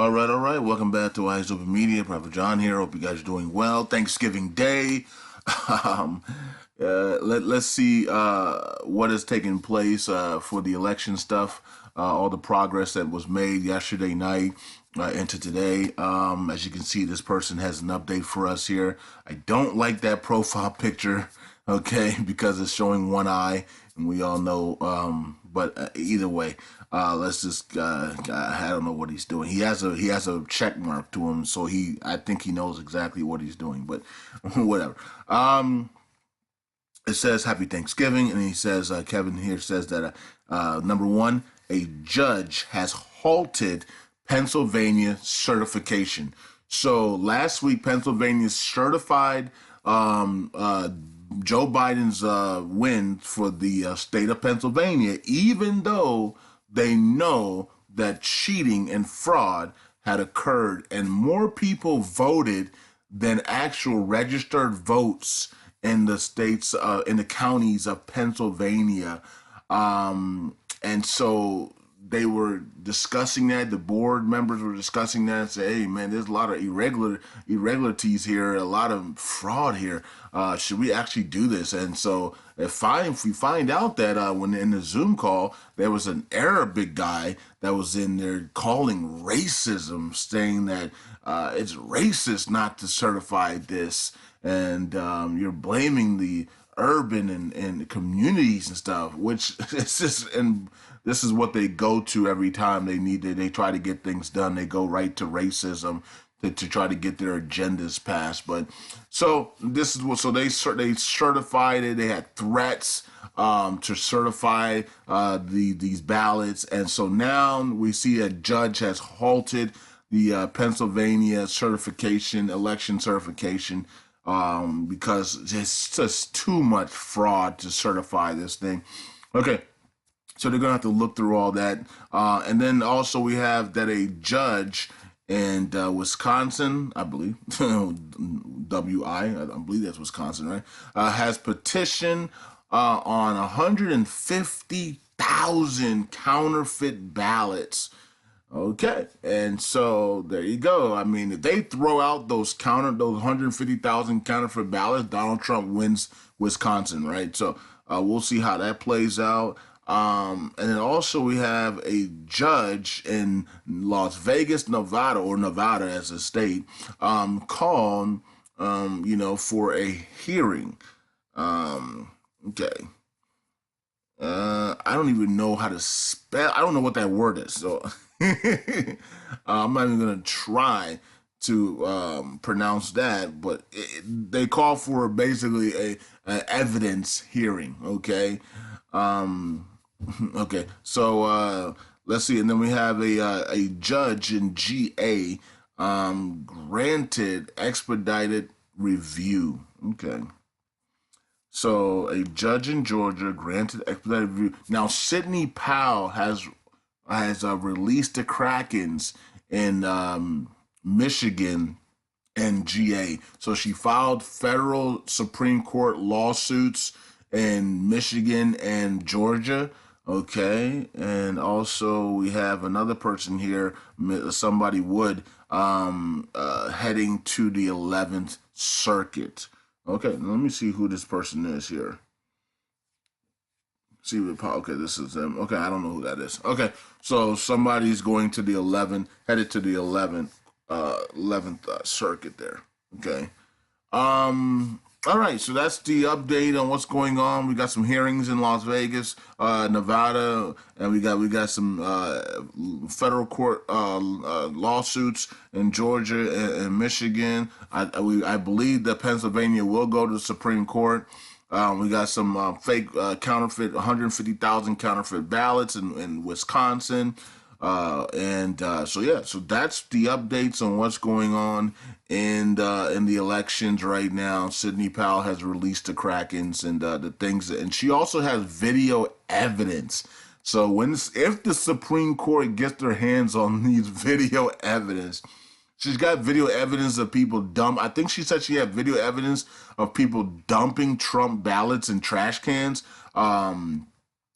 All right. Welcome back to Eyes Open Media. Prophet John here. Hope you guys are doing well. Thanksgiving Day. um, let's see what is taking place for the election stuff. All the progress that was made yesterday night into today. As you can see, this person has an update for us here. I don't like that profile picture, okay, because it's showing one eye, and we all know. But either way, let's just. I don't know what he's doing. He has a check mark to him, so I think he knows exactly what he's doing. But whatever. It says Happy Thanksgiving, and he says Kevin here says that number one, a judge has halted Pennsylvania certification. So last week, Pennsylvania certified Joe Biden's win for the state of Pennsylvania, even though they know that cheating and fraud had occurred, and more people voted than actual registered votes in the states, in the counties of Pennsylvania. And so they were discussing that. The board members were discussing that and say, "Hey, man, there's a lot of irregularities here, a lot of fraud here. Should we actually do this?" And so, if we find out that when in the Zoom call there was an Arabic guy that was in there calling racism, saying that it's racist not to certify this, and you're blaming the urban and communities and stuff, which it's just, and this is what they go to every time they try to get things done. They go right to racism to try to get their agendas passed. But so this is what, so they certified it. They had threats to certify these ballots, and so now we see a judge has halted the Pennsylvania election certification, because it's just too much fraud to certify this thing. Okay, so they're gonna have to look through all that, and then also we have that a judge in Wisconsin, I believe, I believe that's Wisconsin, right? Has petitioned on 150,000 counterfeit ballots. Okay, and so there you go. I mean, if they throw out those 150,000 counterfeit ballots, Donald Trump wins Wisconsin, right? So we'll see how that plays out. And then also we have a judge in Las Vegas, Nevada, or Nevada as a state, called, for a hearing. Okay. I don't even know how to spell. I don't know what that word is, so I'm not even gonna try to pronounce that. But they call for basically a evidence hearing. Okay, okay. So let's see, and then we have a judge in GA granted expedited review. Okay. So a judge in Georgia granted expedited review. Now Sidney Powell has released the Krakens in Michigan and GA. So she filed federal Supreme Court lawsuits in Michigan and Georgia. Okay, and also we have another person here, somebody Wood, heading to the 11th Circuit. Okay, let me see who this person is here. See what? Okay, this is them. Okay, I don't know who that is. Okay, so somebody's going to the 11th, headed to the 11th Circuit there. Okay. All right, so that's the update on what's going on. We got some hearings in Las Vegas, Nevada, and we got some federal court lawsuits in Georgia and Michigan. I believe that Pennsylvania will go to the Supreme Court. We got some fake counterfeit 150,000 counterfeit ballots in Wisconsin. So that's the updates on what's going on in the elections right now. Sidney Powell has released the Krakens and the things, and she also has video evidence. So if the Supreme Court gets their hands on these video evidence, she's got video evidence of people I think she said she had video evidence of people dumping Trump ballots in trash cans,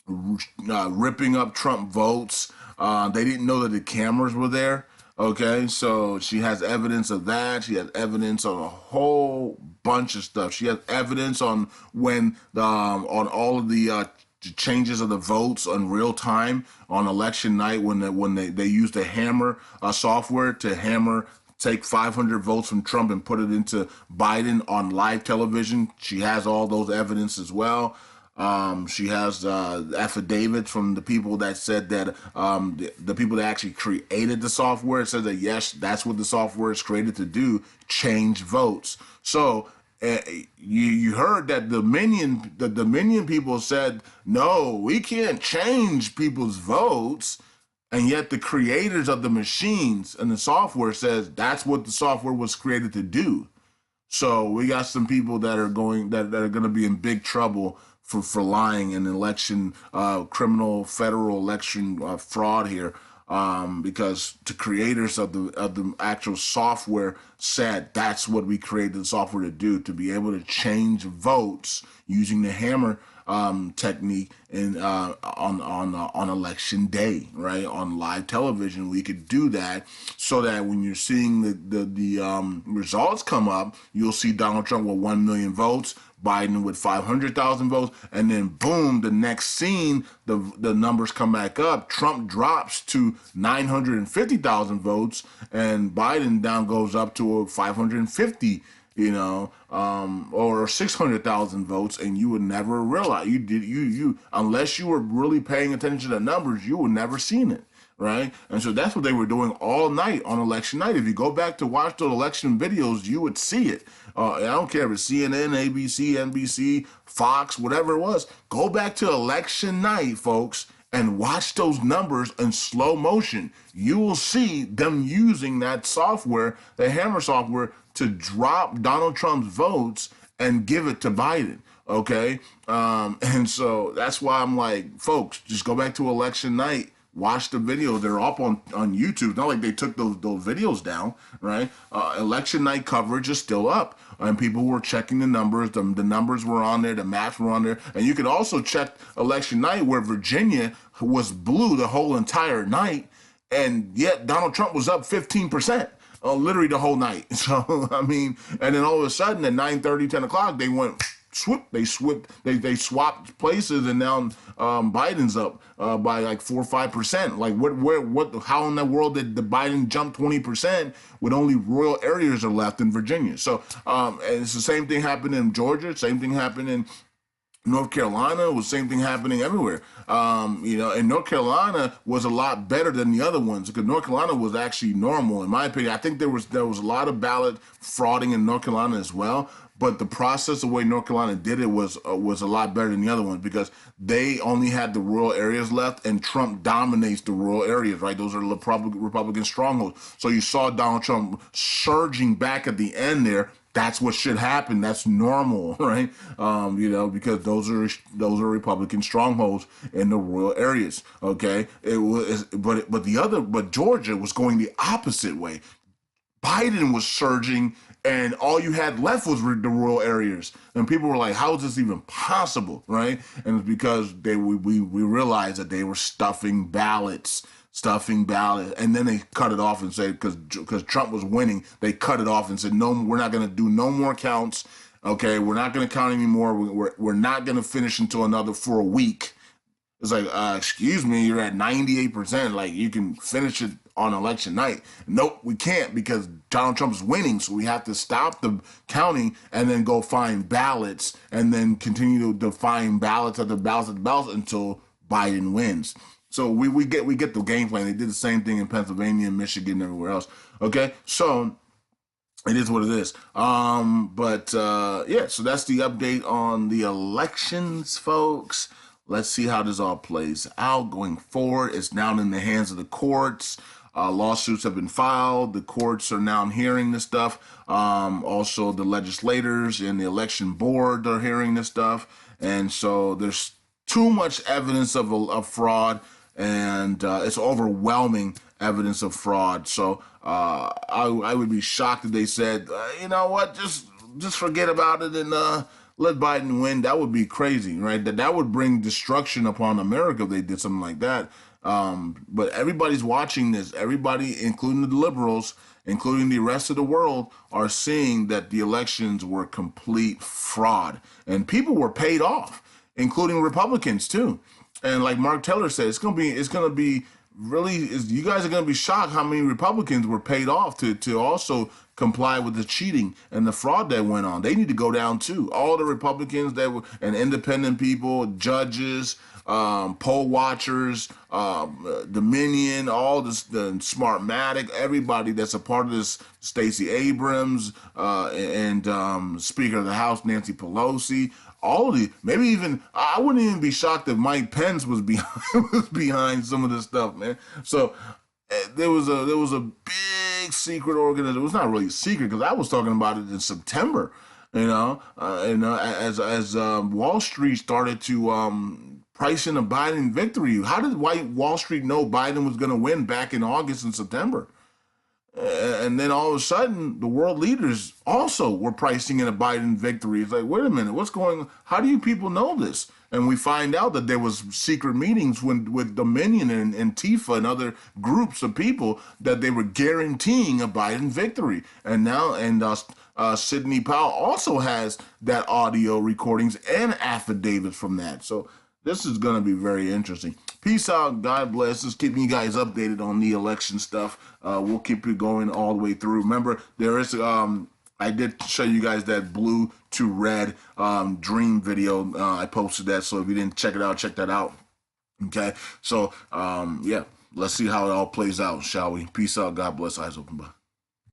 ripping up Trump votes. They didn't know that the cameras were there. Okay, so she has evidence of that. She has evidence on a whole bunch of stuff. She has evidence on when on all of the changes of the votes on real time on election night when they used the hammer software to hammer take 500 votes from Trump and put it into Biden on live television. She has all those evidence as well. She has affidavits from the people that said that the people that actually created the software said that yes, that's what the software is created to do: change votes. So you heard that the Dominion people said no, we can't change people's votes, and yet the creators of the machines and the software says that's what the software was created to do. So we got some people that are that are going to be in big trouble for lying in election criminal federal election fraud here, because the creators of the actual software said that's what we created the software to do, to be able to change votes using the hammer technique in on election day, right, on live television. We could do that so that when you're seeing the results come up, you'll see Donald Trump with 1 million votes, Biden with 500,000 votes, and then boom, the next scene, the numbers come back up. Trump drops to 950,000 votes, and Biden down goes up to 550, or 600,000 votes, and you would never realize you unless you were really paying attention to the numbers, you would never seen it. Right. And so that's what they were doing all night on election night. If you go back to watch those election videos, you would see it. I don't care if it's CNN, ABC, NBC, Fox, whatever it was. Go back to election night, folks, and watch those numbers in slow motion. You will see them using that software, the hammer software, to drop Donald Trump's votes and give it to Biden. Okay. And so that's why I'm like, folks, just go back to election night. Watch the videos. They're up on YouTube. It's not like they took those videos down, right? Election night coverage is still up. And people were checking the numbers. The numbers were on there. The maps were on there. And you could also check election night where Virginia was blue the whole entire night. And yet Donald Trump was up 15%. Literally the whole night. So, I mean, and then all of a sudden at 9:30, 10 o'clock, they went they swapped places, and now Biden's up by like 4 or 5%. Like how in the world did the Biden jump 20% when only rural areas are left in Virginia? So and it's the same thing happened in Georgia, same thing happened in North Carolina, was same thing happening everywhere. And North Carolina was a lot better than the other ones because North Carolina was actually normal, in my opinion. I think there was a lot of ballot frauding in North Carolina as well. But the process, the way North Carolina did it was a lot better than the other ones because they only had the rural areas left, and Trump dominates the rural areas, right? Those are Republican strongholds. So you saw Donald Trump surging back at the end there. That's what should happen. That's normal, right? Because those are Republican strongholds in the rural areas. Okay, it was, but Georgia was going the opposite way. Biden was surging, and all you had left was the rural areas. And people were like, "How is this even possible?" Right? And it's because we realized that they were stuffing ballots, and then they cut it off and said because Trump was winning, they cut it off and said, "No, we're not going to do no more counts. Okay, we're not going to count anymore. We're not going to finish until for a week." It's like, excuse me, you're at 98%. Like, you can finish it on election night. Nope, we can't because Donald Trump's winning. So we have to stop the counting and then go find ballots and then continue to find ballots after ballots after ballots until Biden wins. So we get the game plan. They did the same thing in Pennsylvania, Michigan, and everywhere else. Okay, so it is what it is. So that's the update on the elections, folks. Let's see how this all plays out going forward. It's now in the hands of the courts. Lawsuits have been filed. The courts are now hearing this stuff. Also, the legislators and the election board are hearing this stuff. And so there's too much evidence of fraud, and it's overwhelming evidence of fraud. So I would be shocked if they said, you know what, just forget about it and let Biden win. That would be crazy, right? That would bring destruction upon America if they did something like that. But everybody's watching this. Everybody, including the liberals, including the rest of the world, are seeing that the elections were complete fraud, and people were paid off, including Republicans too. And like Mark Taylor said, it's gonna be really, you guys are gonna be shocked how many Republicans were paid off to also comply with the cheating and the fraud that went on. They need to go down too. All the Republicans that were, and independent people, judges, poll watchers, Dominion, all this, the Smartmatic, everybody that's a part of this, Stacey Abrams, and Speaker of the House Nancy Pelosi, all of the, maybe even, I wouldn't even be shocked if Mike Pence was behind was behind some of this stuff, man. So there was a big secret organization. It was not really a secret because I was talking about it in September. As Wall Street started to price in a Biden victory. How did Wall Street know Biden was going to win back in August and September? And then all of a sudden, the world leaders also were pricing in a Biden victory. It's like, wait a minute, what's going on? How do you people know this? And we find out that there was secret meetings with Dominion and Antifa and other groups of people that they were guaranteeing a Biden victory. And now, Sidney Powell also has that audio recordings and affidavits from that. So this is going to be very interesting. Peace out. God bless. Just keeping you guys updated on the election stuff. We'll keep it going all the way through. Remember, there is I did show you guys that blue to red dream video. I posted that, so if you didn't check it out, check that out. Okay, so yeah, let's see how it all plays out, shall we? Peace out. God bless. Eyes open. Bye.